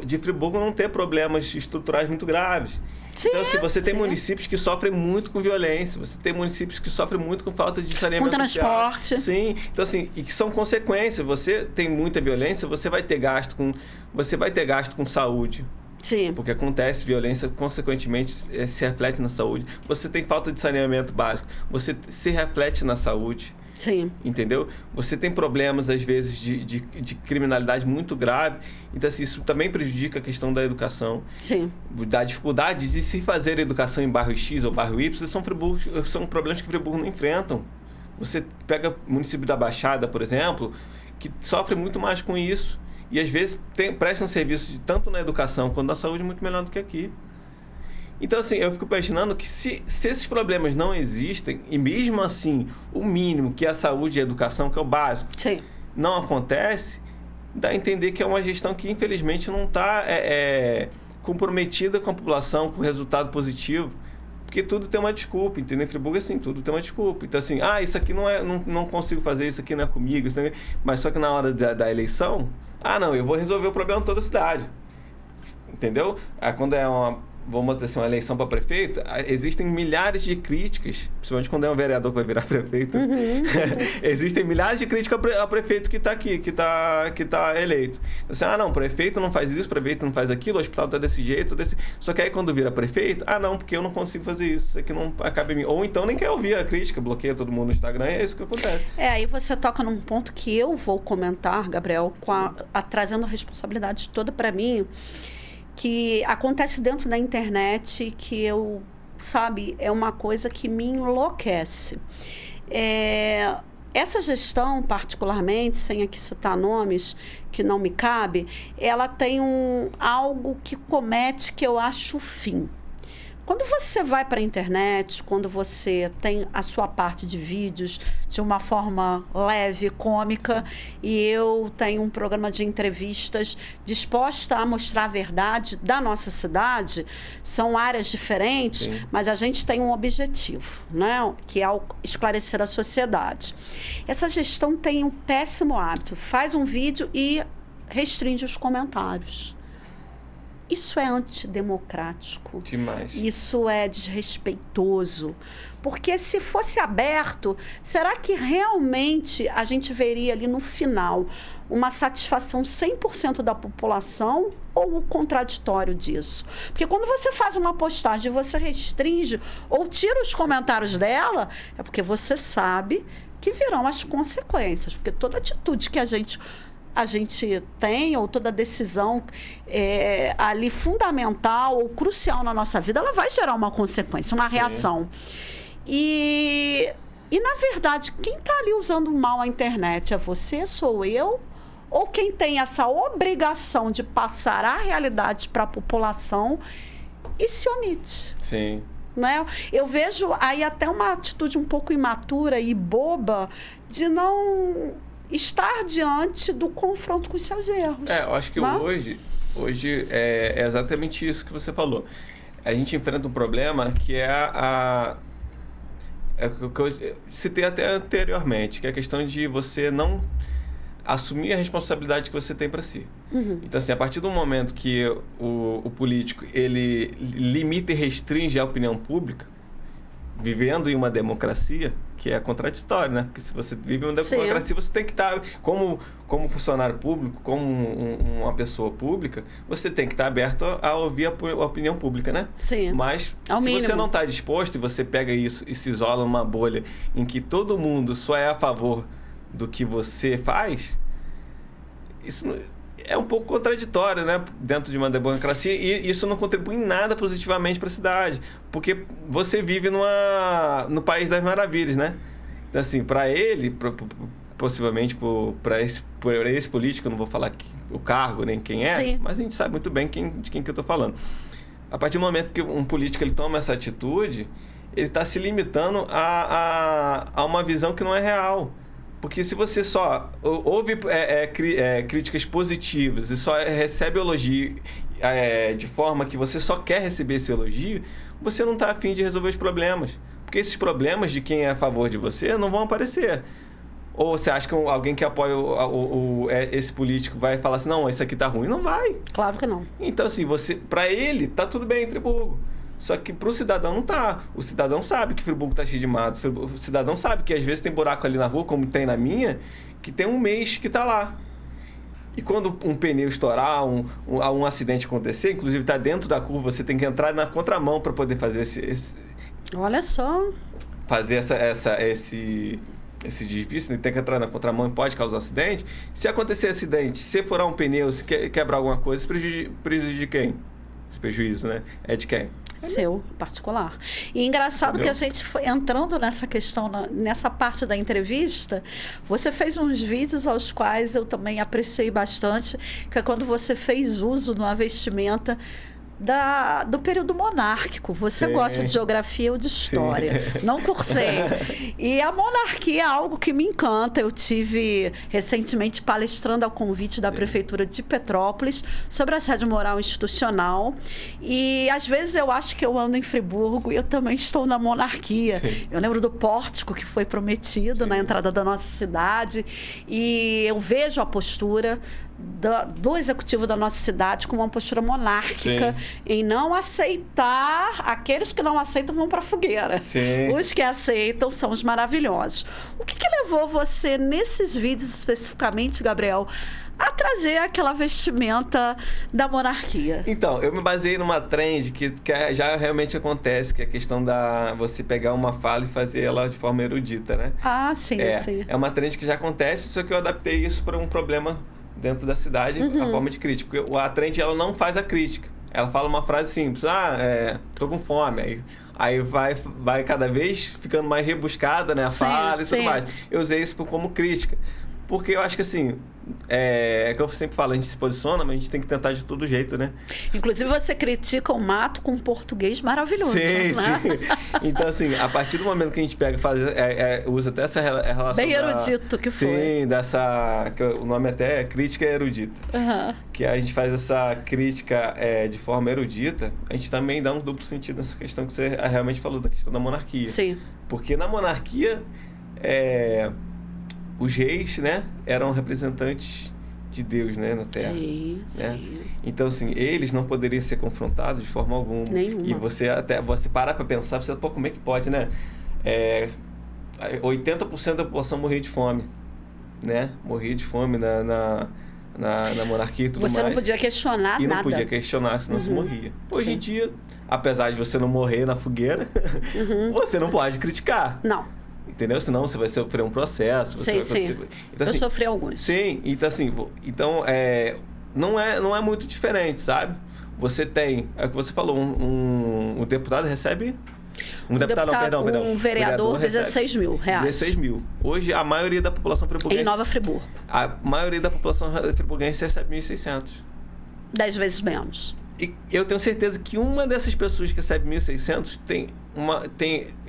de Friburgo não ter problemas estruturais muito graves. Então, se você tem municípios que sofrem muito com violência, você tem municípios que sofrem muito com falta de saneamento social. Com transporte. Sim. Então, assim, e que são consequências. Você tem muita violência, você vai ter gasto com saúde. Sim. Porque acontece violência, consequentemente, se reflete na saúde. Você tem falta de saneamento básico, você se reflete na saúde. Sim. Entendeu? Você tem problemas, às vezes, de criminalidade muito grave. Então, assim, isso também prejudica a questão da educação. Sim. Da dificuldade de se fazer educação em bairro X ou bairro Y, são problemas que Friburgo não enfrentam. Você pega o município da Baixada, por exemplo, que sofre muito mais com isso. E, às vezes, presta um serviço tanto na educação quanto na saúde muito melhor do que aqui. Então, assim, eu fico imaginando que se esses problemas não existem, e mesmo assim, o mínimo, que é a saúde e a educação, que é o básico, não acontece, dá a entender que é uma gestão que, infelizmente, não está comprometida com a população, com resultado positivo. Porque tudo tem uma desculpa, entendeu? Em Friburgo, assim, tudo tem uma desculpa. Então, assim, isso aqui não consigo fazer, isso aqui não é comigo, isso não é... Mas só que na hora da eleição, não, eu vou resolver o problema de toda a cidade. Entendeu? Quando é vamos dizer assim, uma eleição para prefeito, existem milhares de críticas, principalmente quando é um vereador que vai virar prefeito. Existem milhares de críticas ao prefeito que está aqui, que tá eleito. Assim, não, prefeito não faz isso, prefeito não faz aquilo, o hospital está desse jeito, Só que aí quando vira prefeito, não, porque eu não consigo fazer isso aqui não acaba em mim. Ou então nem quer ouvir a crítica, bloqueia todo mundo no Instagram, e é isso que acontece. Aí você toca num ponto que eu vou comentar, Gabriel, trazendo a responsabilidade toda para mim, que acontece dentro da internet, que é uma coisa que me enlouquece. Essa gestão, particularmente, sem aqui citar nomes, que não me cabe, ela tem algo que comete que eu acho o fim. Quando você vai para a internet, quando você tem a sua parte de vídeos de uma forma leve, cômica, e eu tenho um programa de entrevistas disposta a mostrar a verdade da nossa cidade, são áreas diferentes, mas a gente tem um objetivo, né? Que é esclarecer a sociedade. Essa gestão tem um péssimo hábito, faz um vídeo e restringe os comentários. Isso é antidemocrático. Demais. Isso é desrespeitoso. Porque se fosse aberto, será que realmente a gente veria ali no final uma satisfação 100% da população ou o contraditório disso? Porque quando você faz uma postagem e você restringe ou tira os comentários dela, é porque você sabe que virão as consequências. Porque toda atitude que a gente tem, ou toda decisão ali fundamental ou crucial na nossa vida, ela vai gerar uma consequência, uma reação. E na verdade, quem está ali usando mal a internet é você, sou eu, ou quem tem essa obrigação de passar a realidade para a população e se omite. Sim. Né? Eu vejo aí até uma atitude um pouco imatura e boba de não estar diante do confronto com os seus erros. Eu acho que hoje é exatamente isso que você falou. A gente enfrenta um problema que é o que eu citei até anteriormente, que é a questão de você não assumir a responsabilidade que você tem para si. Então, assim, a partir do momento que o político ele limita e restringe a opinião pública, vivendo em uma democracia, que é contraditório, né? Porque se você vive em uma democracia, você tem que estar, como funcionário público, como uma pessoa pública, você tem que estar aberto a ouvir a opinião pública, né? Sim. Mas ao se mínimo. você não está disposto e você pega isso e se isola numa bolha em que todo mundo só é a favor do que você faz, isso é um pouco contraditório, né? Dentro de uma democracia, e isso não contribui em nada positivamente para a cidade, porque você vive no país das maravilhas, né? Então, assim, para ele, possivelmente para esse político, eu não vou falar o cargo nem quem é, Sim. mas a gente sabe muito bem de quem que eu estou falando. A partir do momento que um político ele toma essa atitude, ele está se limitando a uma visão que não é real. Porque se você só ouve críticas positivas e só recebe elogio de forma que você só quer receber esse elogio, você não está a fim de resolver os problemas. Porque esses problemas de quem é a favor de você não vão aparecer. Ou você acha que alguém que apoia esse político vai falar assim, não, isso aqui tá ruim? Não vai. Claro que não. Então, assim, para ele, tá tudo bem em Friburgo. Só que pro cidadão não tá. O cidadão sabe que Friburgo tá cheio de mato. O cidadão sabe que às vezes tem buraco ali na rua, como tem na minha, que tem um mês que tá lá. E quando um pneu estourar, um acidente acontecer, inclusive tá dentro da curva, você tem que entrar na contramão para poder fazer Olha só. fazer esse desvio, você tem que entrar na contramão e pode causar um acidente. Se acontecer acidente, se furar um pneu, se quebrar alguma coisa, isso prejudica quem? Esse prejuízo, né? É de quem? Seu, particular. E engraçado que a gente foi entrando nessa questão, nessa parte da entrevista, você fez uns vídeos aos quais eu também apreciei bastante, que é quando você fez uso de uma vestimenta do período monárquico. Você gosta de geografia ou de história. Sim. Não cursei. E a monarquia é algo que me encanta. Eu tive recentemente palestrando ao convite da Prefeitura de Petrópolis sobre assédio moral institucional. E às vezes eu acho que eu ando em Friburgo e eu também estou na monarquia. Sim. Eu lembro do pórtico que foi prometido na entrada da nossa cidade. E eu vejo a postura do executivo da nossa cidade com uma postura monárquica. Sim. Em não aceitar. Aqueles que não aceitam vão para a fogueira. Sim. Os que aceitam são os maravilhosos. O que levou você, nesses vídeos especificamente, Gabriel, a trazer aquela vestimenta da monarquia? Então, eu me baseei numa trend que já realmente acontece, que é a questão da você pegar uma fala e fazer ela de forma erudita, né? Ah, sim, sim. É uma trend que já acontece, só que eu adaptei isso para um problema dentro da cidade, a forma de crítica. Porque a trend, ela não faz a crítica. Ela fala uma frase simples, tô com fome. Aí vai cada vez ficando mais rebuscada, né, a fala e tudo mais. Eu usei isso como crítica. Porque eu acho que, assim, é que eu sempre falo, a gente se posiciona, mas a gente tem que tentar de todo jeito, né? Inclusive, você critica o mato com um português maravilhoso. Sim, né? Sim. Então, assim, a partir do momento que a gente pega e faz, usa até essa relação... Bem erudito que foi. Sim, que o nome até é crítica erudita. Uhum. Que a gente faz essa crítica de forma erudita, a gente também dá um duplo sentido nessa questão que você realmente falou, da questão da monarquia. Sim. Porque na monarquia... os reis, né, eram representantes de Deus, né, na Terra. Sim, né? Sim. Então, assim, eles não poderiam ser confrontados de forma alguma. Nenhuma. E você para pra pensar, como é que pode, né? 80% da população morria de fome, né? Morria de fome na monarquia e tudo mais. Você não podia questionar nada. E não podia questionar, senão você morria. Hoje em dia, apesar de você não morrer na fogueira, você não pode criticar. Não. Entendeu? Senão você vai sofrer um processo. Sim. Então, eu sofri alguns. Sim, então assim, não é muito diferente, sabe? Você tem, é o que você falou, um deputado recebe Um vereador, R$16 mil. 16 mil. Hoje, a maioria da população friburguense... Em Nova Friburgo. A maioria da população friburguense recebe 1.600. 10 vezes menos. E eu tenho certeza que uma dessas pessoas que recebe 1.600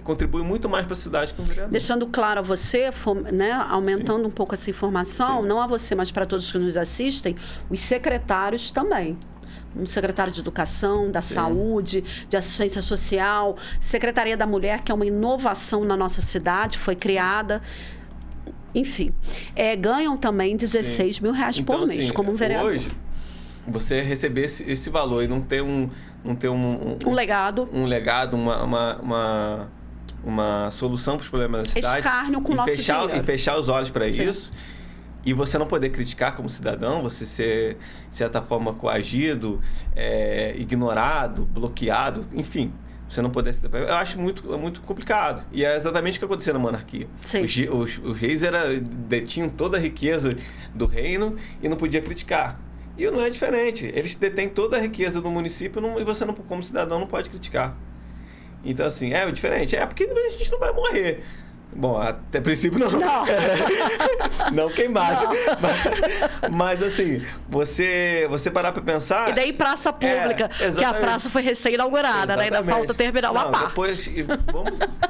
contribui muito mais para a cidade que um vereador. Deixando claro a você, né, aumentando um pouco essa informação, não a você, mas para todos que nos assistem, os secretários também. Um secretário de Educação, da Saúde, de Assistência Social, Secretaria da Mulher, que é uma inovação na nossa cidade, foi criada. Enfim, ganham também R$16 mil por mês, como um vereador. Hoje, você receber esse valor e não ter um legado, uma solução para os problemas da cidade. Escárnio com o nosso dinheiro. E fechar os olhos para isso. E você não poder criticar como cidadão, você ser, de certa forma, coagido, ignorado, bloqueado, enfim. Você não poder... Eu acho muito complicado. E é exatamente o que aconteceu na monarquia. Os reis detinham toda a riqueza do reino e não podia criticar. E não é diferente. Eles detêm toda a riqueza do município e você, não, como cidadão, não pode criticar. Então, assim, é diferente. É porque a gente não vai morrer. Bom, até princípio não. Não queimado. Mas assim, você parar para pensar... E daí praça pública, que a praça foi recém-inaugurada, né? Ainda falta terminar uma parte. Depois,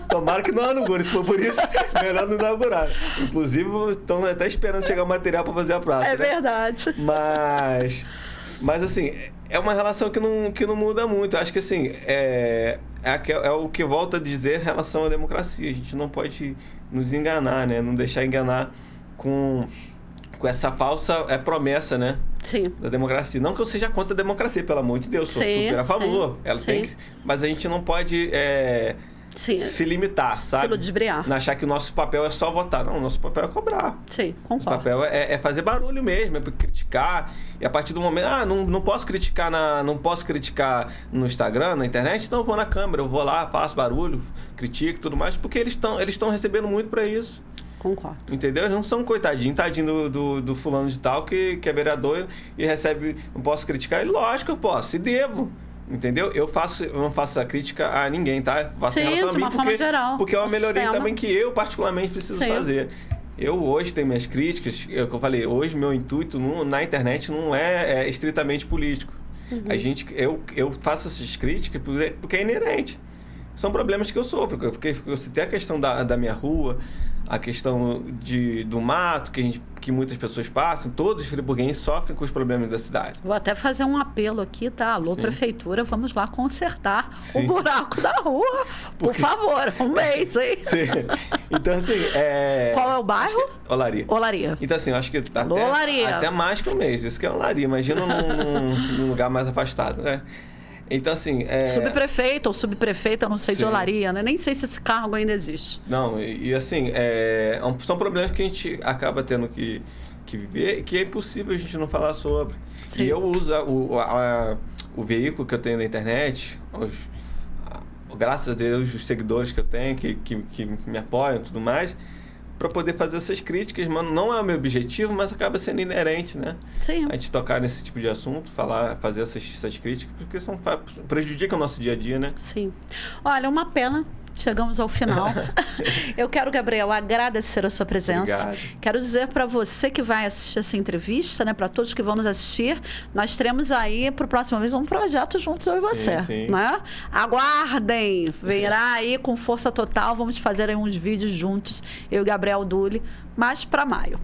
tomara que não inaugure, se for por isso, melhor não inaugurar. Inclusive, estão até esperando chegar o material para fazer a praça. É verdade. Mas assim, é uma relação que não muda muito. Eu acho que assim, é o que volta a dizer em relação à democracia. A gente não pode nos enganar, né? Não deixar enganar com essa falsa promessa, né? Sim. Da democracia. Não que eu seja contra a democracia, pelo amor de Deus. Sou super a favor. Ela tem que, mas a gente não pode... se limitar, sabe? Se ludibriar. Não achar que o nosso papel é só votar. Não, o nosso papel é cobrar. Sim, concordo. Nosso papel é fazer barulho mesmo, é criticar. E a partir do momento, não posso criticar no Instagram, na internet, então eu vou na câmera, eu vou lá, faço barulho, critico e tudo mais, porque eles estão recebendo muito para isso. Concordo. Entendeu? Eles não são tadinho do fulano de tal que é vereador e recebe, não posso criticar ele. Lógico que eu posso, e devo. Entendeu? Eu não faço a crítica a ninguém, tá? Faço em relação a mim porque é uma melhoria também que eu particularmente preciso fazer. Eu hoje tenho minhas críticas, que eu falei, hoje meu intuito na internet não é estritamente político. Eu faço essas críticas porque é inerente. São problemas que eu sofro. Eu citei a questão da minha rua, a questão do mato, que muitas pessoas passam. Todos os friburguenses sofrem com os problemas da cidade. Vou até fazer um apelo aqui, tá? Alô, prefeitura, vamos lá consertar o buraco da rua. Por favor, um mês, hein? Sim. Então, assim... Qual é o bairro? Olaria. Então, assim, eu acho que até mais que um mês. Isso que é Olaria. Imagina num lugar mais afastado, né? Então, assim... Subprefeito ou subprefeita, eu não sei, de Olaria, né? Nem sei se esse cargo ainda existe. Não, e assim, são problemas que a gente acaba tendo que viver, que é impossível a gente não falar sobre. Sim. E eu uso o veículo que eu tenho na internet, graças a Deus, os seguidores que eu tenho, que me apoiam e tudo mais, para poder fazer essas críticas, mano. Não é o meu objetivo, mas acaba sendo inerente, né? Sim. A gente tocar nesse tipo de assunto, fazer essas críticas, porque prejudicam o nosso dia a dia, né? Sim. Olha, uma pena. Chegamos ao final. Eu quero, Gabriel, agradecer a sua presença. Obrigado. Quero dizer para você que vai assistir essa entrevista, né, para todos que vão nos assistir, nós teremos aí para a próxima vez um projeto juntos, eu e você. Sim. Né? Aguardem, virá aí com força total. Vamos fazer aí uns vídeos juntos, eu e Gabriel Dulli, mais para maio.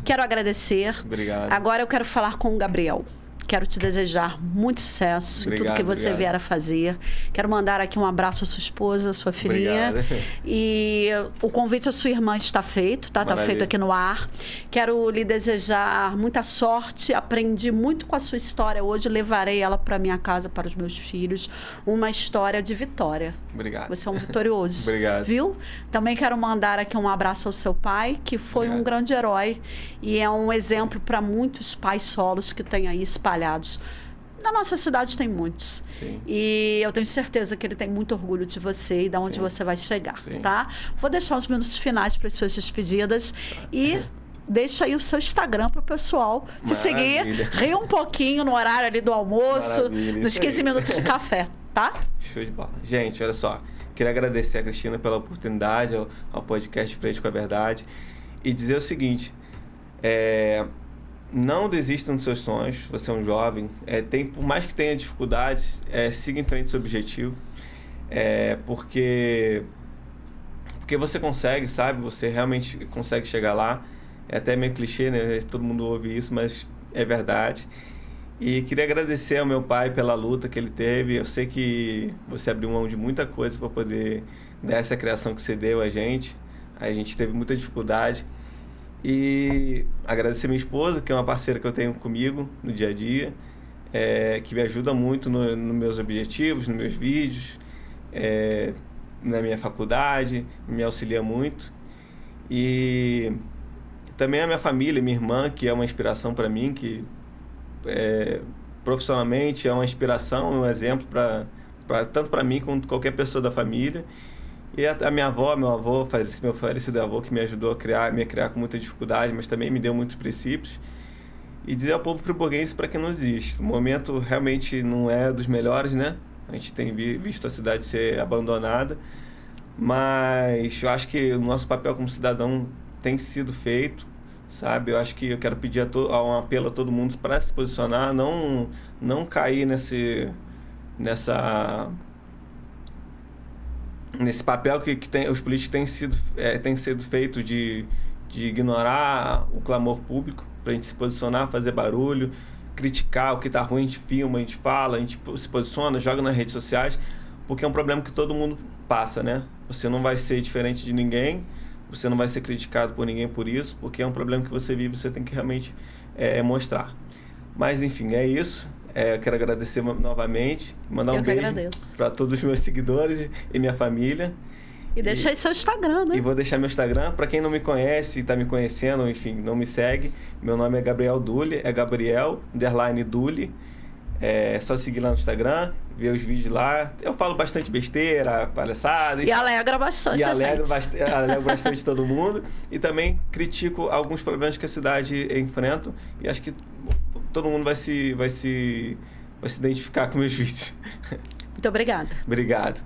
Quero agradecer. Obrigado. Agora eu quero falar com o Gabriel. Quero te desejar muito sucesso em tudo que você vier a fazer. Quero mandar aqui um abraço à sua esposa, à sua filhinha. Obrigado. E o convite à sua irmã está feito, tá? Está feito aqui no ar. Quero lhe desejar muita sorte. Aprendi muito com a sua história hoje. Levarei ela para minha casa, para os meus filhos. Uma história de vitória. Obrigado. Você é um vitorioso. Obrigado. Viu? Também quero mandar aqui um abraço ao seu pai, que foi um grande herói. E é um exemplo para muitos pais solos que têm aí espalhados. Na nossa cidade tem muitos. Sim. E eu tenho certeza que ele tem muito orgulho de você e de onde você vai chegar, tá? Vou deixar os minutos finais para as suas despedidas e deixa aí o seu Instagram para o pessoal te seguir. Rir um pouquinho no horário ali do almoço, nos 15 minutos de café. tá? Show de bola. Gente, olha só. Queria agradecer a Cristina pela oportunidade, ao podcast Frente com a Verdade. E dizer o seguinte, não desista dos seus sonhos, você é um jovem. Por mais que tenha dificuldades, siga em frente ao seu objetivo. Porque você consegue, sabe? Você realmente consegue chegar lá. É até meio clichê, né? Todo mundo ouve isso, mas é verdade. E queria agradecer ao meu pai pela luta que ele teve. Eu sei que você abriu mão de muita coisa para poder dar essa criação que você deu a gente. A gente teve muita dificuldade. E agradecer minha esposa, que é uma parceira que eu tenho comigo no dia a dia, que me ajuda muito nos meus objetivos, nos meus vídeos, na minha faculdade, me auxilia muito. E também a minha família, minha irmã, que é uma inspiração para mim, que profissionalmente é uma inspiração, um exemplo tanto para mim quanto qualquer pessoa da família. E a minha avó, meu avô, meu falecido avô, que me ajudou a me criar com muita dificuldade, mas também me deu muitos princípios. E dizer ao povo friburguense para que não desista. O momento realmente não é dos melhores, né? A gente tem visto a cidade ser abandonada, mas eu acho que o nosso papel como cidadão tem sido feito, sabe? Eu acho que eu quero pedir um apelo a todo mundo para se posicionar, não cair nesse papel que os políticos têm sido feito de ignorar o clamor público, para a gente se posicionar, fazer barulho, criticar o que está ruim, a gente filma, a gente fala, a gente se posiciona, joga nas redes sociais, porque é um problema que todo mundo passa, né? Você não vai ser diferente de ninguém, você não vai ser criticado por ninguém por isso, porque é um problema que você vive, você tem que realmente mostrar. Mas, enfim, é isso. Eu quero agradecer novamente, mandar um beijo para todos os meus seguidores e minha família. E deixa aí seu Instagram, né? E vou deixar meu Instagram. Para quem não me conhece e está me conhecendo, enfim, não me segue, meu nome é Gabriel Dulli, é Gabriel_Dulli. É só seguir lá no Instagram, ver os vídeos lá. Eu falo bastante besteira, palhaçada. E alegra bastante a gente. Alegro bastante todo mundo. E também critico alguns problemas que a cidade enfrenta. E acho que todo mundo vai se identificar com meus vídeos. Muito obrigada. Obrigado.